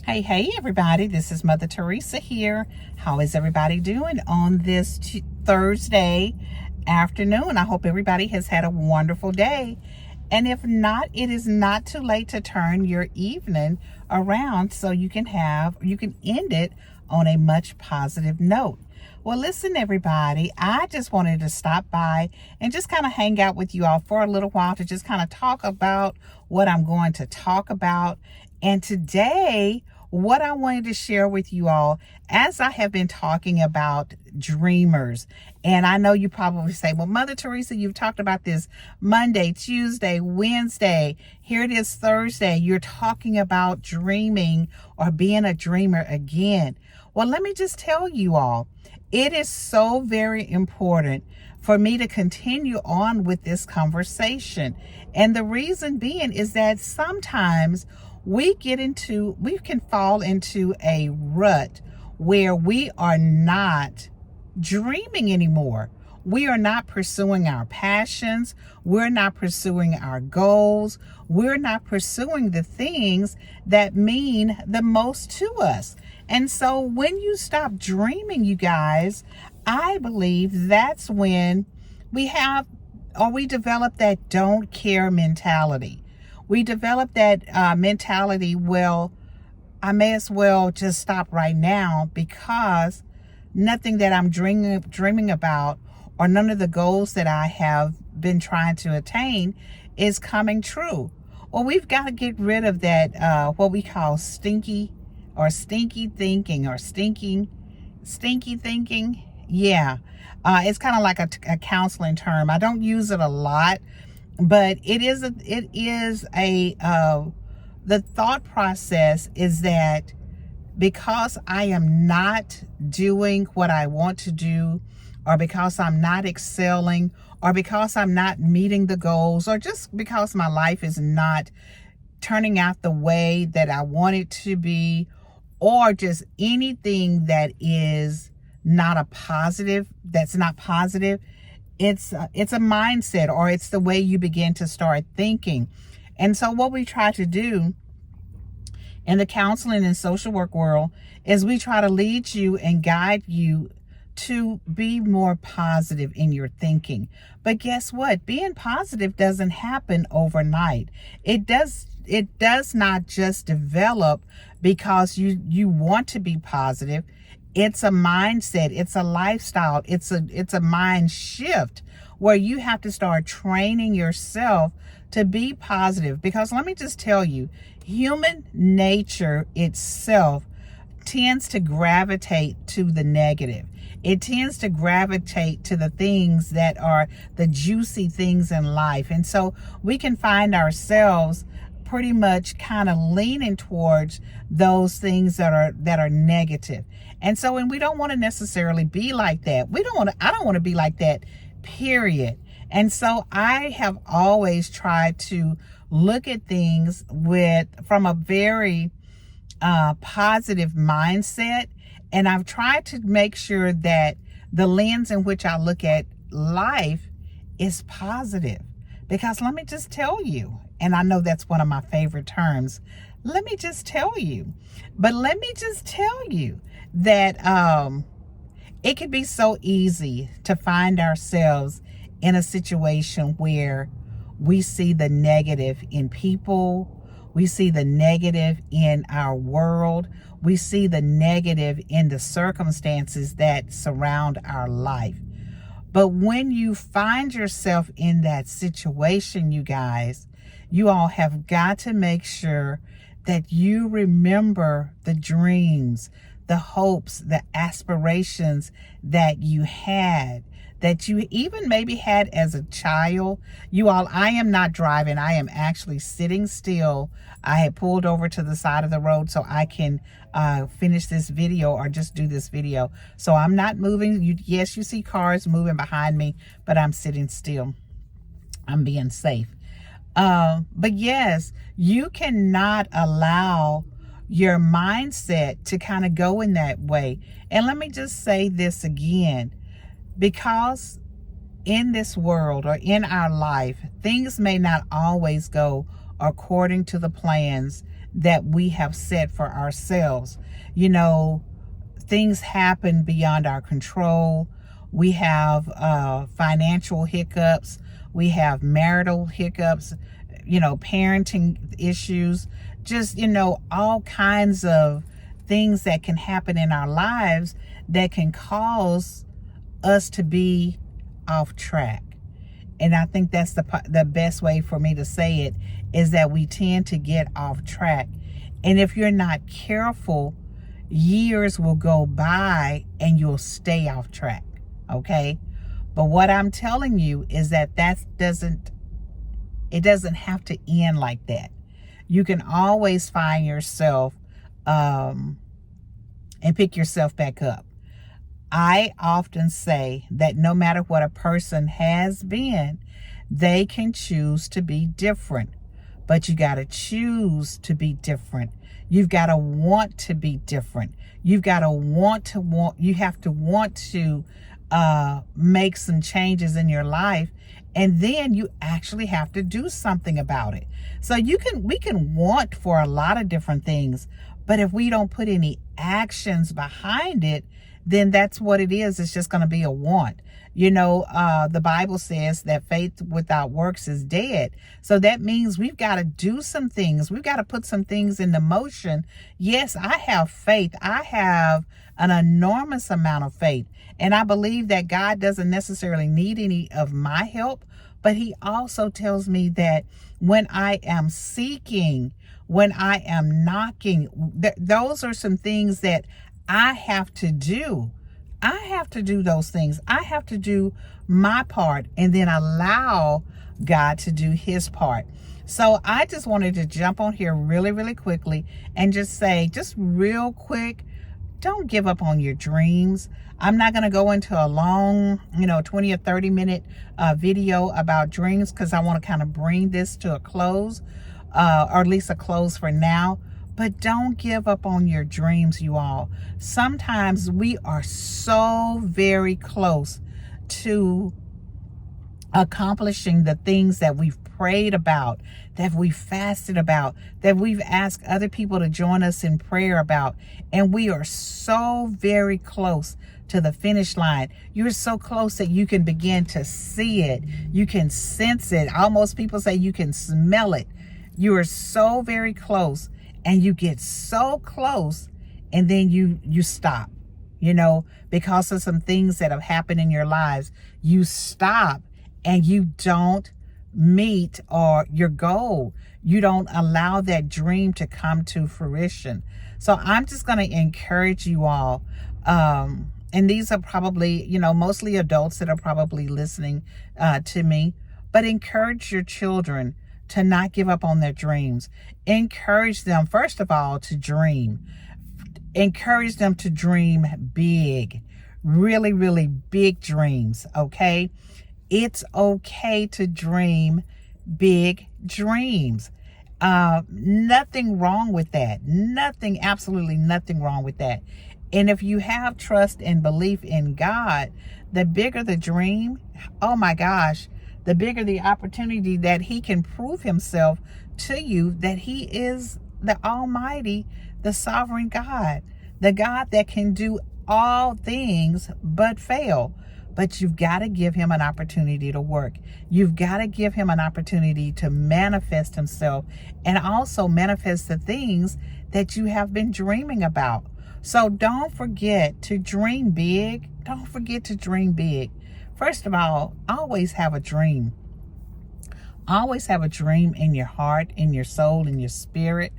Hey, everybody. This is Mother Teresa here. How is everybody doing on this Thursday afternoon? I hope everybody has had a wonderful day. And if not, it is not too late to turn your evening around so you can end it on a much positive note. Well, listen, everybody, I just wanted to stop by and just kind of hang out with you all for a little while to just kind of talk about what I'm going to talk about. And today, what I wanted to share with you all, as I have been talking about dreamers, and I know you probably say, well, Mother Teresa, you've talked about this Monday, Tuesday, Wednesday. Here it is Thursday. You're talking about dreaming or being a dreamer again. Well, let me just tell you all, it is so very important for me to continue on with this conversation. And the reason being is that sometimes we can fall into a rut where we are not dreaming anymore. We are not pursuing our passions. We're not pursuing our goals. We're not pursuing the things that mean the most to us. And so when you stop dreaming, you guys, I believe that's when we develop that don't care mentality. We develop that mentality, well, I may as well just stop right now because nothing that I'm dreaming about or none of the goals that I have been trying to attain is coming true. Well, we've got to get rid of that, what we call stinky thinking or stinky thinking. Yeah. It's kind of like a counseling term. I don't use it a lot, but the thought process is that because I am not doing what I want to do, or because I'm not excelling, or because I'm not meeting the goals, or just because my life is not turning out the way that I want it to be, or just anything that is not that's not positive, it's a mindset, or it's the way you begin to start thinking. And so what we try to do in the counseling and social work world is we try to lead you and guide you to be more positive in your thinking. But guess what? Being positive doesn't happen overnight. It does not just develop because you want to be positive. It's a mindset, it's a lifestyle, it's a mind shift where you have to start training yourself to be positive. Because let me just tell you, human nature itself tends to gravitate to the negative. It tends to gravitate to the things that are the juicy things in life. And so we can find ourselves pretty much kind of leaning towards those things that are negative. And so, and we don't want to necessarily be like that. I don't want to be like that, period. And so I have always tried to look at things from a very positive mindset. And I've tried to make sure that the lens in which I look at life is positive. Because let me just tell you, and I know that's one of my favorite terms, let me just tell you that it can be so easy to find ourselves in a situation where we see the negative in people, we see the negative in our world, we see the negative in the circumstances that surround our life. But when you find yourself in that situation, you guys, you all have got to make sure that you remember the dreams, the hopes, the aspirations that you had, that you even maybe had as a child. You all, I am not driving. I am actually sitting still. I had pulled over to the side of the road so I can finish this video or just do this video. So I'm not moving. Yes, you see cars moving behind me, but I'm sitting still. I'm being safe. But yes, you cannot allow your mindset to kind of go in that way. And let me just say this again, because in this world or in our life, things may not always go according to the plans that we have set for ourselves. You know, things happen beyond our control. We have financial hiccups. We have marital hiccups, you know, parenting issues, just, you know, all kinds of things that can happen in our lives that can cause us to be off track. And I think that's the best way for me to say it, is that we tend to get off track. And if you're not careful, years will go by and you'll stay off track. Okay? But what I'm telling you is that it doesn't have to end like that. You can always find yourself and pick yourself back up. I often say that no matter what a person has been, they can choose to be different. But you got to choose to be different. You've got to want to be different. You've got to you have to want to make some changes in your life. And then you actually have to do something about it. So we can want for a lot of different things, but if we don't put any actions behind it, then that's what it is. It's just going to be a want. You know, the Bible says that faith without works is dead. So that means we've got to do some things. We've got to put some things into motion. Yes, I have faith. I have an enormous amount of faith. And I believe that God doesn't necessarily need any of my help, but he also tells me that when I am seeking, when I am knocking, those are some things that I have to do. I have to do those things. I have to do my part and then allow God to do his part. So I just wanted to jump on here really, really quickly and just say, just real quick, don't give up on your dreams. I'm not going to go into a long, 20 or 30 minute video about dreams, because I want to kind of bring this to a close, or at least a close for now. But don't give up on your dreams, you all. Sometimes we are so very close to accomplishing the things that we've prayed about, that we've fasted about, that we've asked other people to join us in prayer about. And we are so very close to the finish line. You're so close that you can begin to see it. You can sense it. Almost people say you can smell it. You are so very close. And you get so close and then you stop, because of some things that have happened in your lives. You stop and you don't meet your goal. You don't allow that dream to come to fruition. So I'm just going to encourage you all. And these are probably, mostly adults that are probably listening to me, but encourage your children to not give up on their dreams. Encourage them, first of all, to dream. Encourage them to dream big, really, really big dreams, okay? It's okay to dream big dreams. Nothing wrong with that. Nothing, absolutely nothing wrong with that. And if you have trust and belief in God, the bigger the dream, oh my gosh, the bigger the opportunity that he can prove himself to you, that he is the Almighty, the sovereign God, the God that can do all things but fail. But you've got to give him an opportunity to work. You've got to give him an opportunity to manifest himself and also manifest the things that you have been dreaming about. So don't forget to dream big. Don't forget to dream big. First of all, always have a dream. Always have a dream in your heart, in your soul, in your spirit.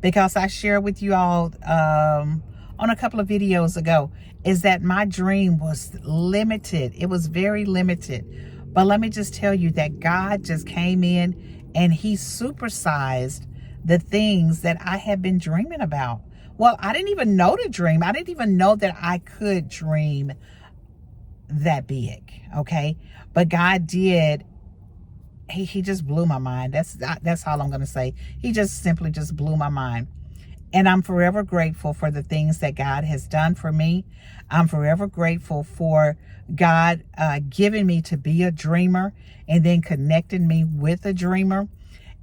Because I shared with you all on a couple of videos ago, is that my dream was limited. It was very limited. But let me just tell you that God just came in and he supersized the things that I had been dreaming about. Well, I didn't even know to dream. I didn't even know that I could dream that big, okay? But God did. He just blew my mind. That's all I'm going to say. He just simply just blew my mind. And I'm forever grateful for the things that God has done for me. I'm forever grateful for God giving me to be a dreamer and then connecting me with a dreamer.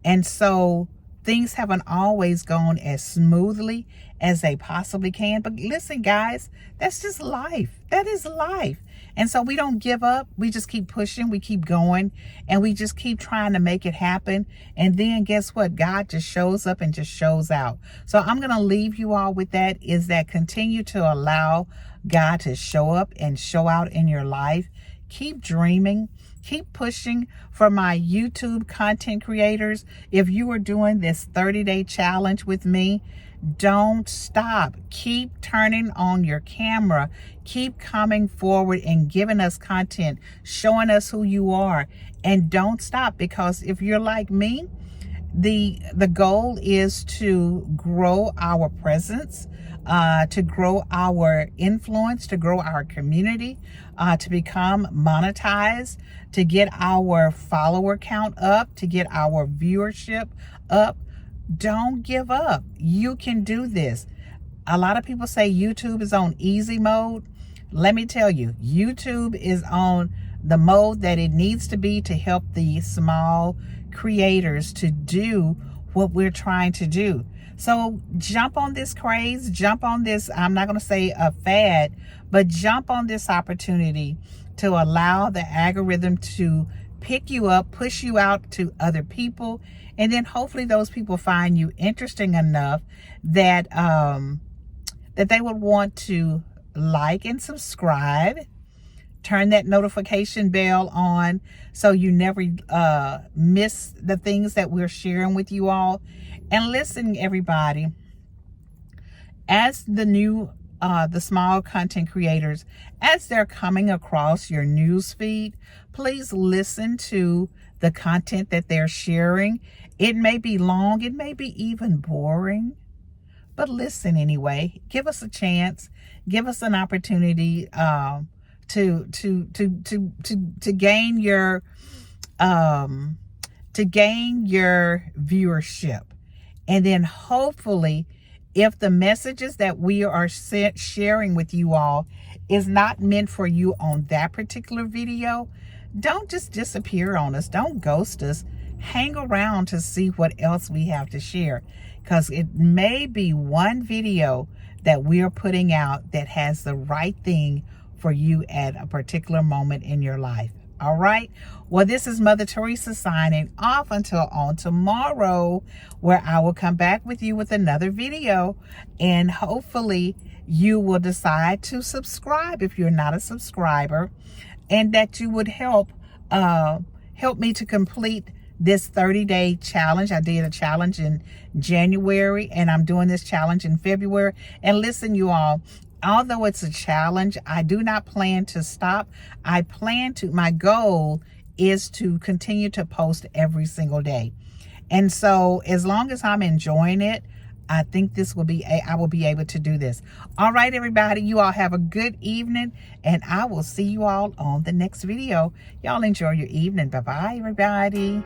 And so Things haven't always gone as smoothly as they possibly can. But listen, guys, that's just life. That is life. And so we don't give up. We just keep pushing. We keep going. And we just keep trying to make it happen. And then guess what? God just shows up and just shows out. So I'm going to leave you all with that, is that continue to allow God to show up and show out in your life. Keep dreaming. Keep pushing. For my YouTube content creators, if you are doing this 30-day challenge with me, don't stop. Keep turning on your camera. Keep coming forward and giving us content, showing us who you are. And don't stop, because if you're like me, the goal is to grow our presence, to grow our influence, to grow our community, to become monetized, to get our follower count up, to get our viewership up. Don't give up. You can do this. A lot of people say YouTube is on easy mode. Let me tell you, YouTube is on the mode that it needs to be to help the small creators to do what we're trying to do. So jump on this craze, jump on this, I'm not going to say a fad, but jump on this opportunity to allow the algorithm to pick you up, push you out to other people, and then hopefully those people find you interesting enough that that they would want to like and subscribe. Turn that notification bell on so you never miss the things that we're sharing with you all. And listen, everybody, as the small content creators, as they're coming across your news feed, please listen to the content that they're sharing. It may be long, it may be even boring, but listen anyway. Give us a chance. Give us an opportunity to gain your viewership. And then hopefully, if the messages that we are sharing with you all is not meant for you on that particular video, don't just disappear on us. Don't ghost us. Hang around to see what else we have to share, because it may be one video that we're putting out that has the right thing for you at a particular moment in your life. All right. Well, this is Mother Teresa signing off until on tomorrow, where I will come back with you with another video, and hopefully you will decide to subscribe if you're not a subscriber, and that you would help me to complete this 30-day challenge. I did a challenge in January, and I'm doing this challenge in February. And listen, you all, although it's a challenge, I do not plan to stop. My goal is to continue to post every single day. And so as long as I'm enjoying it, I think I will be able to do this. All right, everybody, you all have a good evening, and I will see you all on the next video. Y'all enjoy your evening. Bye-bye, everybody.